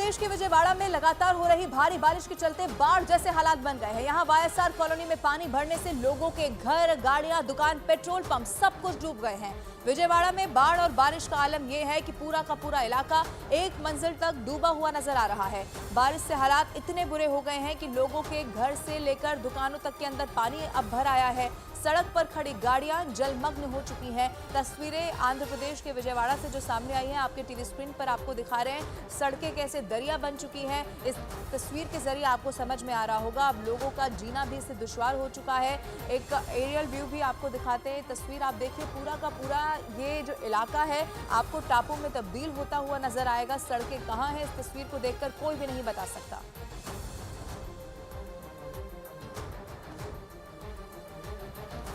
प्रदेश के विजयवाड़ा में लगातार हो रही भारी बारिश के चलते बाढ़ जैसे हालात बन गए हैं। यहां वाईएसआर कॉलोनी में पानी भरने से लोगों के घर, गाड़ियां, दुकान, पेट्रोल पंप सब कुछ डूब गए हैं। विजयवाड़ा में बाढ़ और बारिश का आलम यह है कि पूरा का पूरा इलाका एक मंजिल तक डूबा हुआ नजर आ रहा है। बारिश से हालात इतने बुरे हो गए हैं कि लोगों के घर से लेकर दुकानों तक के अंदर पानी अब भर आया है। सड़क पर खड़ी गाड़ियां जलमग्न हो चुकी हैं। तस्वीरें आंध्र प्रदेश के विजयवाड़ा से जो सामने आई हैं, आपके टीवी स्क्रीन पर आपको दिखा रहे हैं। सड़कें कैसे दरिया बन चुकी हैं, इस तस्वीर के जरिए आपको समझ में आ रहा होगा। अब लोगों का जीना भी इससे दुश्वार हो चुका है। एक एरियल व्यू भी आपको दिखाते हैं। तस्वीर आप देखिए, पूरा का पूरा ये जो इलाका है आपको टापू में तब्दील होता हुआ नजर आएगा। सड़कें कहाँ हैं, इस तस्वीर को देखकर कोई भी नहीं बता सकता।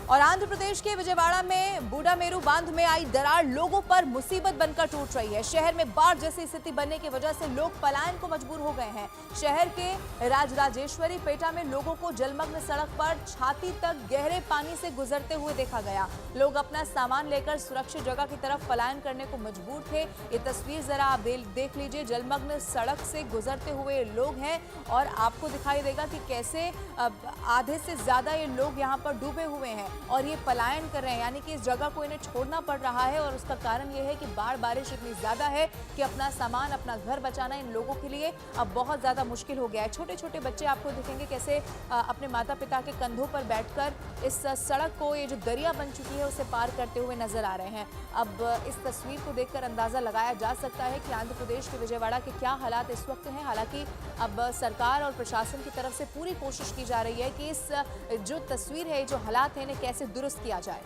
और आंध्र प्रदेश के विजयवाड़ा में बूढ़ामेरू बांध में आई दरार लोगों पर मुसीबत बनकर टूट रही है। शहर में बाढ़ जैसी स्थिति बनने की वजह से लोग पलायन को मजबूर हो गए हैं। शहर के राजराजेश्वरी पेटा में लोगों को जलमग्न सड़क पर छाती तक गहरे पानी से गुजरते हुए देखा गया। लोग अपना सामान लेकर सुरक्षित जगह की तरफ पलायन करने को मजबूर थे। ये तस्वीर जरा आप देख लीजिए। जलमग्न सड़क से गुजरते हुए लोग हैं और आपको दिखाई देगा कि कैसे आधे से ज्यादा ये लोग यहाँ पर डूबे हुए हैं और ये पलायन कर रहे हैं, यानी कि इस जगह को इन्हें छोड़ना पड़ रहा है। और उसका कारण ये है कि बारिश इतनी ज्यादा है कि अपना सामान, अपना घर बचाना इन लोगों के लिए अब बहुत ज्यादा मुश्किल हो गया है। छोटे छोटे बच्चे आपको दिखेंगे कैसे अपने माता पिता के कंधों पर बैठकर इस सड़क को, ये जो दरिया बन चुकी है, उसे पार करते हुए नजर आ रहे हैं। अब इस तस्वीर को देखकर अंदाजा लगाया जा सकता है कि आंध्र प्रदेश के विजयवाड़ा के क्या हालात इस वक्त हैं। हालांकि अब सरकार और प्रशासन की तरफ से पूरी कोशिश की जा रही है कि इस जो तस्वीर है, जो हालात हैं, इन्हें कैसे दुरुस्त किया जाए।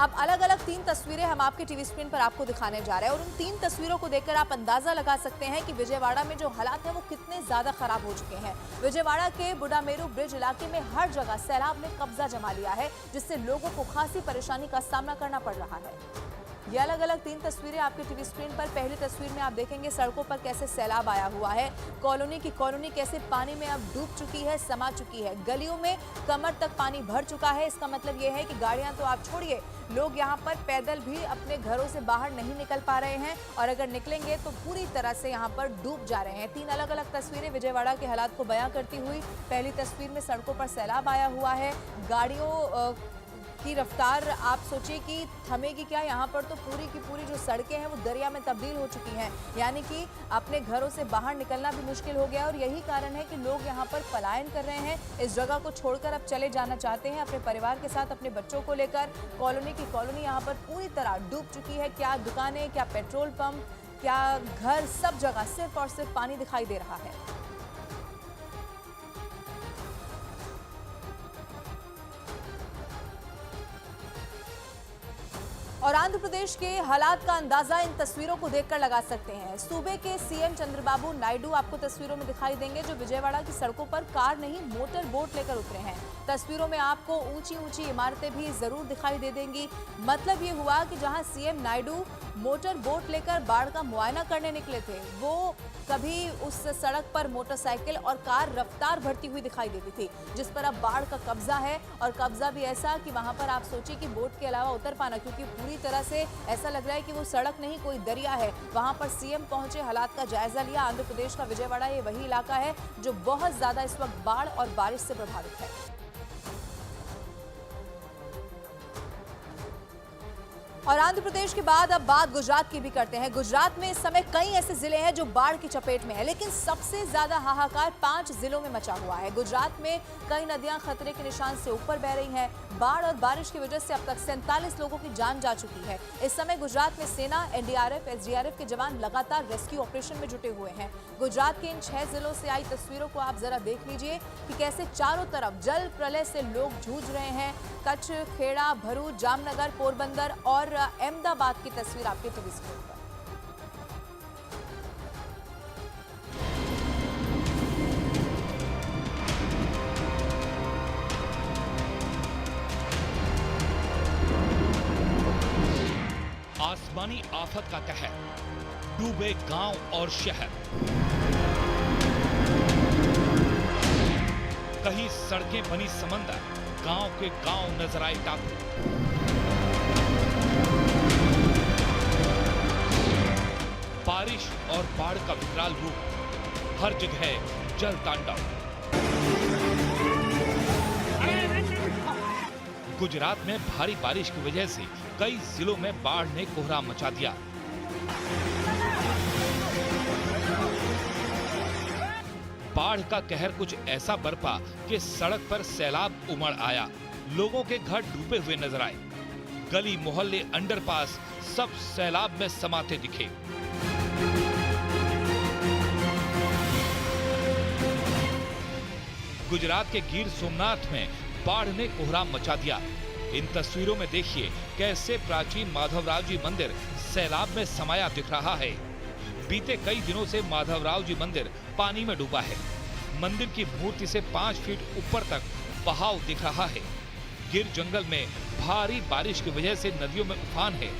अब अलग अलग 3 तस्वीरें हम आपके टीवी स्क्रीन पर आपको दिखाने जा रहे हैं और उन 3 तस्वीरों को देखकर आप अंदाजा लगा सकते हैं कि विजयवाड़ा में जो हालात हैं वो कितने ज्यादा खराब हो चुके हैं। विजयवाड़ा के बूढ़ामेरू ब्रिज इलाके में हर जगह सैलाब ने कब्जा जमा लिया है, जिससे लोगों को खासी परेशानी का सामना करना पड़ रहा है। ये अलग अलग 3 तस्वीरें आपके टीवी स्क्रीन पर। पहली तस्वीर में आप देखेंगे सड़कों पर कैसे सैलाब आया हुआ है। कॉलोनी की कॉलोनी कैसे पानी में अब डूब चुकी है, समा चुकी है। गलियों में कमर तक पानी भर चुका है। इसका मतलब ये है कि गाड़ियां तो आप छोड़िए, लोग यहाँ पर पैदल भी अपने घरों से बाहर नहीं निकल पा रहे हैं और अगर निकलेंगे तो पूरी तरह से यहाँ पर डूब जा रहे हैं। 3 अलग अलग तस्वीरें विजयवाड़ा के हालात को बयां करती हुई। पहली तस्वीर में सड़कों पर सैलाब आया हुआ है। गाड़ियों की रफ्तार आप सोचिए कि थमेगी क्या। यहाँ पर तो पूरी की पूरी जो सड़कें हैं वो दरिया में तब्दील हो चुकी हैं, यानी कि अपने घरों से बाहर निकलना भी मुश्किल हो गया। और यही कारण है कि लोग यहाँ पर पलायन कर रहे हैं, इस जगह को छोड़कर अब चले जाना चाहते हैं अपने परिवार के साथ, अपने बच्चों को लेकर। कॉलोनी की कॉलोनी यहाँ पर पूरी तरह डूब चुकी है। क्या दुकानें, क्या पेट्रोल पंप, क्या घर, सब जगह सिर्फ और सिर्फ पानी दिखाई दे रहा है। और आंध्र प्रदेश के हालात का अंदाजा इन तस्वीरों को देखकर लगा सकते हैं। सूबे के सीएम चंद्रबाबू नायडू आपको तस्वीरों में दिखाई देंगे, जो विजयवाड़ा की सड़कों पर कार नहीं मोटर बोट लेकर उतरे हैं। तस्वीरों में आपको ऊंची ऊंची इमारतें भी जरूर दिखाई दे देंगी। मतलब ये हुआ कि जहां सीएम नायडू मोटर बोट लेकर बाढ़ का मुआयना करने निकले थे, वो कभी उस सड़क पर मोटरसाइकिल और कार रफ्तार भरती हुई दिखाई देती थी, जिस पर अब बाढ़ का कब्जा है। और कब्जा भी ऐसा कि वहां पर आप सोचिए कि बोट के अलावा उतर पाना, क्योंकि पूरी तरह से ऐसा लग रहा है कि वो सड़क नहीं कोई दरिया है। वहां पर सीएम पहुंचे, हालात का जायजा लिया। आंध्र प्रदेश का विजयवाड़ा ये वही इलाका है जो बहुत ज्यादा इस वक्त बाढ़ और बारिश से प्रभावित है। और आंध्र प्रदेश के बाद अब बात गुजरात की भी करते हैं। गुजरात में इस समय कई ऐसे जिले हैं जो बाढ़ की चपेट में है, लेकिन सबसे ज्यादा हाहाकार 5 जिलों में मचा हुआ है। गुजरात में कई नदियां खतरे के निशान से ऊपर बह रही हैं। बाढ़ और बारिश की वजह से अब तक 47 लोगों की जान जा चुकी है। इस समय गुजरात में सेना, एनडीआरएफ, एसडीआरएफ के जवान लगातार रेस्क्यू ऑपरेशन में जुटे हुए हैं। गुजरात के इन 6 जिलों से आई तस्वीरों को आप जरा देख लीजिए कि कैसे चारों तरफ जल प्रलय से लोग जूझ रहे हैं। कच्छ, खेड़ा, भरूच, जामनगर, पोरबंदर और अहमदाबाद की तस्वीर आपके टीवी स्क्रीन पर। आसमानी आफत का कहर, डूबे गांव और शहर। कहीं सड़कें बनी समंदर, गांव के गांव नजर आए टापू। बारिश और बाढ़ का विकराल रूप, हर जगह जल तांडव। गुजरात में भारी बारिश की वजह से कई जिलों में बाढ़ ने कोहराम मचा दिया। बाढ़ का कहर कुछ ऐसा बरपा कि सड़क पर सैलाब उमड़ आया। लोगों के घर डूबे हुए नजर आए। गली मोहल्ले अंडरपास सब सैलाब में समाते दिखे। गुजरात के गिर सोमनाथ में बाढ़ ने कोहराम मचा दिया। इन तस्वीरों में देखिए कैसे प्राचीन माधवराव जी मंदिर सैलाब में समाया दिख रहा है। बीते कई दिनों से माधवराव जी मंदिर पानी में डूबा है। मंदिर की मूर्ति से 5 फीट ऊपर तक बहाव दिख रहा है। गिर जंगल में भारी बारिश की वजह से नदियों में उफान है,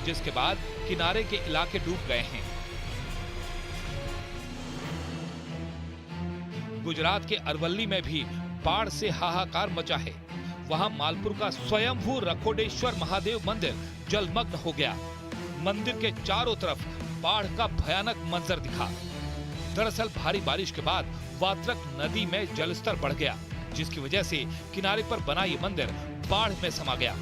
जिसके बाद किनारे के इलाके डूब गए हैं। गुजरात के अरवल्ली में भी बाढ़ से हाहाकार मचा है। वहां मालपुर का स्वयंभू रखोडेश्वर महादेव मंदिर जलमग्न हो गया। मंदिर के चारों तरफ बाढ़ का भयानक मंजर दिखा। दरअसल भारी बारिश के बाद वात्रक नदी में जलस्तर बढ़ गया, जिसकी वजह से किनारे पर बना ये मंदिर बाढ़ में समा गया।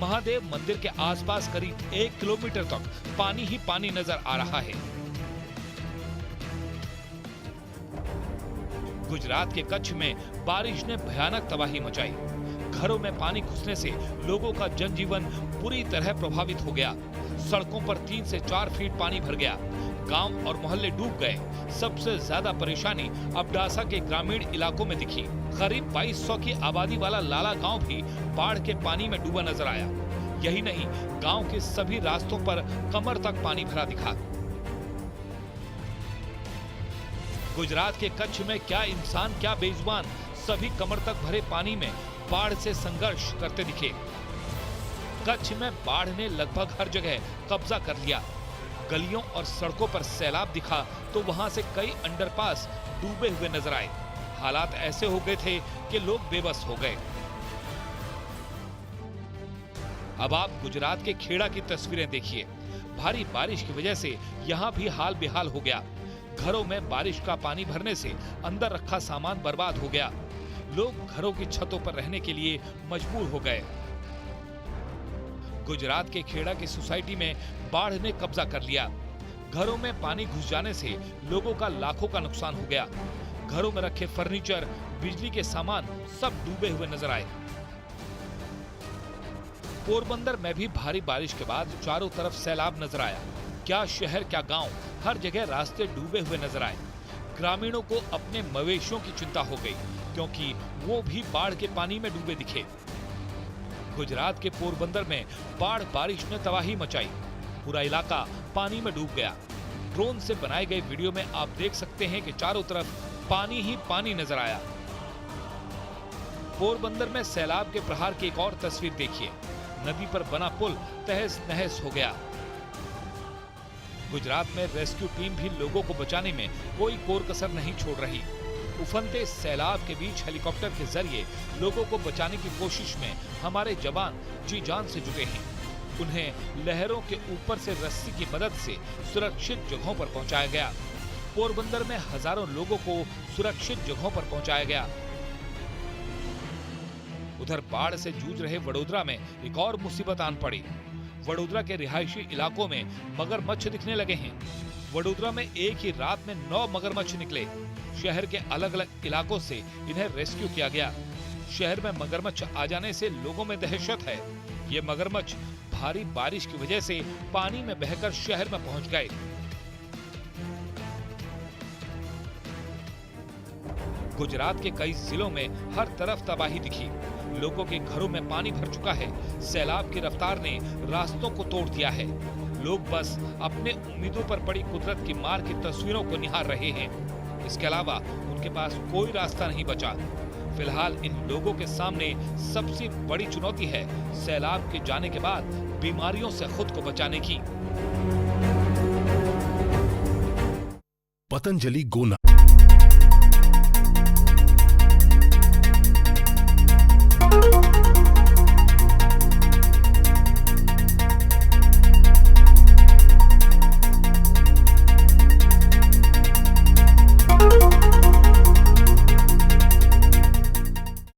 महादेव मंदिर के आसपास करीब 1 किलोमीटर तक पानी ही पानी नजर आ रहा है। गुजरात के कच्छ में बारिश ने भयानक तबाही मचाई। घरों में पानी घुसने से लोगों का जनजीवन बुरी तरह प्रभावित हो गया। सड़कों पर 3 से 4 फीट पानी भर गया। गांव और मोहल्ले डूब गए। सबसे ज्यादा परेशानी अबडासा के ग्रामीण इलाकों में दिखी। करीब 2200 की आबादी वाला लाला गांव भी बाढ़ के पानी में डूबा नजर आया। यही नहीं, गांव के सभी रास्तों पर कमर तक पानी भरा दिखा। गुजरात के कच्छ में क्या इंसान क्या बेजुबान, सभी कमर तक भरे पानी में बाढ़ से संघर्ष करते दिखे। कच्छ में बाढ़ ने लगभग हर जगह कब्जा कर लिया। गलियों और सड़कों पर सैलाब दिखा तो वहां से कई अंडरपास डूबे हुए नजर आए। हालात ऐसे हो गए थे कि लोग बेबस हो गए। अब आप गुजरात के खेड़ा की तस्वीरें देखिए। भारी बारिश की वजह से यहाँ भी हाल बेहाल हो गया। घरों में बारिश का पानी भरने से अंदर रखा सामान बर्बाद हो गया। लोग घरों की छतों पर रहने के लिए मजबूर हो गए। गुजरात के खेड़ा की सोसाइटी में बाढ़ ने कब्जा कर लिया। घरों में पानी घुस जाने से लोगों का लाखों का नुकसान हो गया। घरों में रखे फर्नीचर, बिजली के सामान सब डूबे हुए नजर आए। पोरबंदर में भी भारी बारिश के बाद चारों तरफ सैलाब नजर आया। क्या शहर क्या गांव, हर जगह रास्ते डूबे हुए नजर आए। ग्रामीणों को अपने मवेशियों की चिंता हो गई, क्योंकि वो भी बाढ़ के पानी में डूबे दिखे। गुजरात के पोरबंदर में बाढ़ बारिश ने तबाही मचाई। पूरा इलाका पानी में डूब गया। ड्रोन से बनाए गए वीडियो में आप देख सकते हैं कि चारों तरफ पानी ही पानी नजर आया। पोरबंदर में सैलाब के प्रहार की एक और तस्वीर देखिए। नदी पर बना पुल तहस नहस हो गया। गुजरात में रेस्क्यू टीम भी लोगों को बचाने में कोई कोर कसर नहीं छोड़ रही। उफनते सैलाब के बीच हेलीकॉप्टर के जरिए लोगों को बचाने की कोशिश में हमारे जवान जी जान से जुटे हैं। उन्हें लहरों के ऊपर से रस्सी की मदद से सुरक्षित जगहों पर पहुंचाया गया। पोरबंदर में हजारों लोगों को सुरक्षित जगहों पर पहुंचाया गया। उधर बाढ़ से जूझ रहे वडोदरा में एक और मुसीबत आन पड़ी। वडोदरा के रिहायशी इलाकों में मगरमच्छ दिखने लगे हैं। वडोदरा में एक ही रात में 9 मगरमच्छ निकले। शहर के अलग अलग इलाकों से इन्हें रेस्क्यू किया गया। शहर में मगरमच्छ आ जाने से लोगों में दहशत है। ये मगरमच्छ भारी बारिश की वजह से पानी में बहकर शहर में पहुंच गए। गुजरात के कई जिलों में हर तरफ तबाही दिखी। लोगों के घरों में पानी भर चुका है। सैलाब की रफ्तार ने रास्तों को तोड़ दिया है। लोग बस अपने उम्मीदों पर पड़ी कुदरत की मार की तस्वीरों को निहार रहे हैं। इसके अलावा उनके पास कोई रास्ता नहीं बचा। फिलहाल इन लोगों के सामने सबसे बड़ी चुनौती है सैलाब के जाने के बाद बीमारियों से खुद को बचाने की। पतंजलि गोना